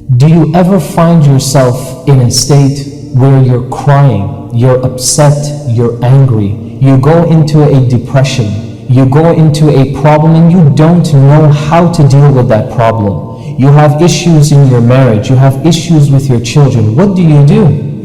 Do you ever find yourself in a state where you're crying, you're upset, you're angry, you go into a depression, you go into a problem and you don't know how to deal with that problem? You have issues in your marriage, you have issues with your children. What do? You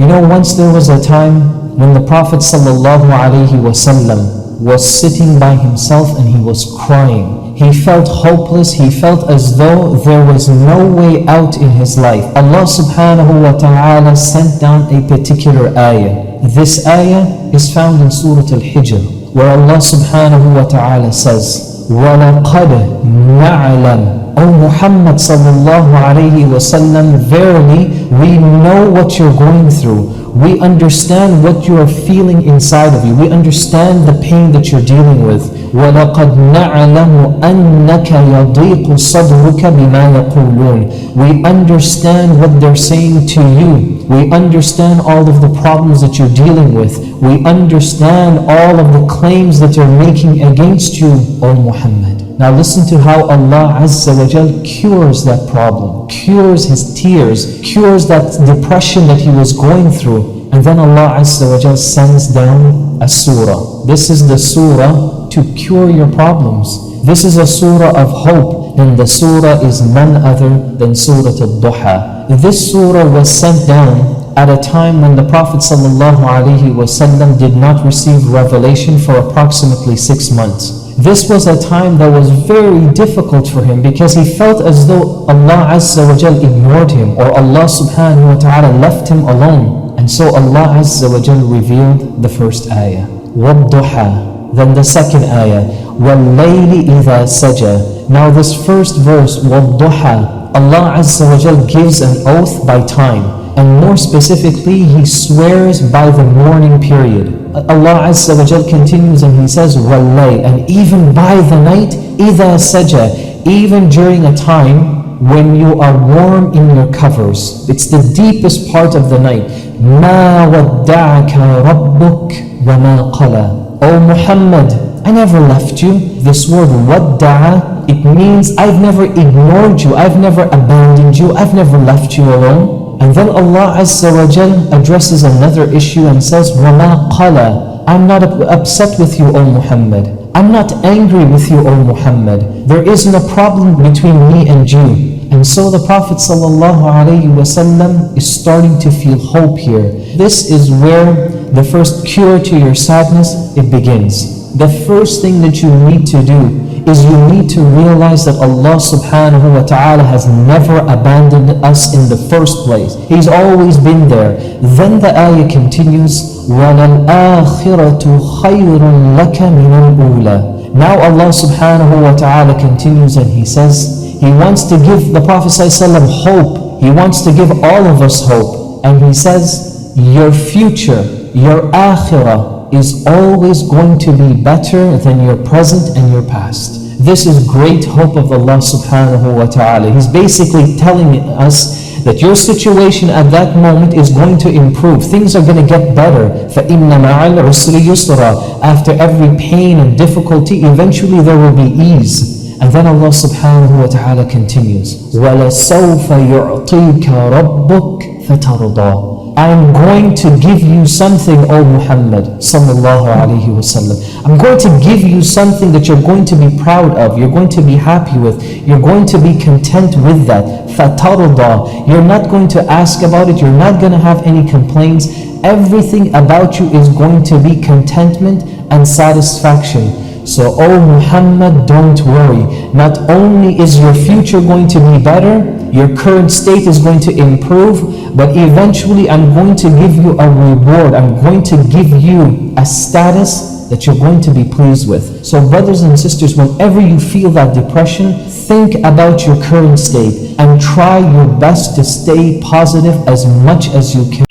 know, once there was a time when the Prophet ﷺ was sitting by himself and he was crying. He felt hopeless, he felt as though there was no way out in his life. Allah subhanahu wa ta'ala sent down a particular ayah. This ayah is found in Surah Al-Hijr, where Allah subhanahu wa ta'ala says, وَلَقَدْ نَعْلَمْ O Muhammad sallallahu alayhi wa sallam, verily we know what you're going through. We understand what you are feeling inside of you. We understand the pain that you're dealing with. وَلَقَدْ نَعْلَمُ أَنَّكَ يَضِيقُ صَدْرُكَ بِمَا يَقُولُونَ We understand what they're saying to you. We understand all of the problems that you're dealing with. We understand all of the claims that they're making against you, O Muhammad. Now listen to how Allah Azza wa Jal cures that problem, cures his tears, cures that depression that he was going through. And then Allah Azza wa Jal sends down a surah. This is the surah to cure your problems. This is a surah of hope, and the surah is none other than Surah Al-Duha. This surah was sent down at a time when the Prophet ﷺ did not receive revelation for approximately 6 months. This was a time that was very difficult for him because he felt as though Allah Azza wa Jal ignored him, or Allah subhanahu wa ta'ala left him alone. And so Allah Azza wa Jal revealed the first ayah, وَالضُّحَى. Then the second ayah, وَاللَّيْلِ إِذَا سَجَى. Now this first verse, وَالضُّحَى, Allah Azza wa Jal gives an oath by time. And more specifically, He swears by the morning period. Allah Azza wa Jal continues and He says, وَاللَّيْلِ, and even by the night, إِذَا سَجَى, even during a time when you are warm in your covers. It's the deepest part of the night. مَا وَدَّعَكَ رَبُّكَ وَمَا قَلَى. O Muhammad, I never left you. This word وَدَّعَ, it means I've never ignored you, I've never abandoned you, I've never left you alone. And then Allah Azza wa Jal addresses another issue and says, وَمَا قَلَى. I'm not upset with you, O Muhammad. I'm not angry with you, O Muhammad. There isn't a problem between me and you. And so the Prophet ﷺ is starting to feel hope here. This is where the first cure to your sadness, it begins. The first thing that you need to do is you need to realize that Allah subhanahu wa ta'ala has never abandoned us in the first place. He's always been there. Then the ayah continues, وَلَلْآخِرَةُ خَيْرٌ لَكَ مِنَ الْأُولَى. Now Allah subhanahu wa ta'ala continues and He says, He wants to give the Prophet ﷺ hope. He wants to give all of us hope. And He says, your future, your akhirah, is always going to be better than your present and your past. This is great hope of Allah subhanahu wa ta'ala. He's basically telling us that your situation at that moment is going to improve. Things are going to get better. فَإِنَّ مَعَ الْعُسْرِ يُسْرًا. After every pain and difficulty, eventually there will be ease. And then Allah subhanahu wa ta'ala continues, وَلَسَوْفَ يُعْطِيكَ رَبُّكَ فَتَرْضَى. I'm going to give you something, O Muhammad sallallahu alayhi wa sallam. I'm going to give you something that you're going to be proud of, you're going to be happy with, you're going to be content with that. فَتَرْضَى. You're not going to ask about it, you're not going to have any complaints. Everything about you is going to be contentment and satisfaction. So, O Muhammad, don't worry. Not only is your future going to be better, your current state is going to improve, but eventually I'm going to give you a reward. I'm going to give you a status that you're going to be pleased with. So brothers and sisters, whenever you feel that depression, think about your current state and try your best to stay positive as much as you can.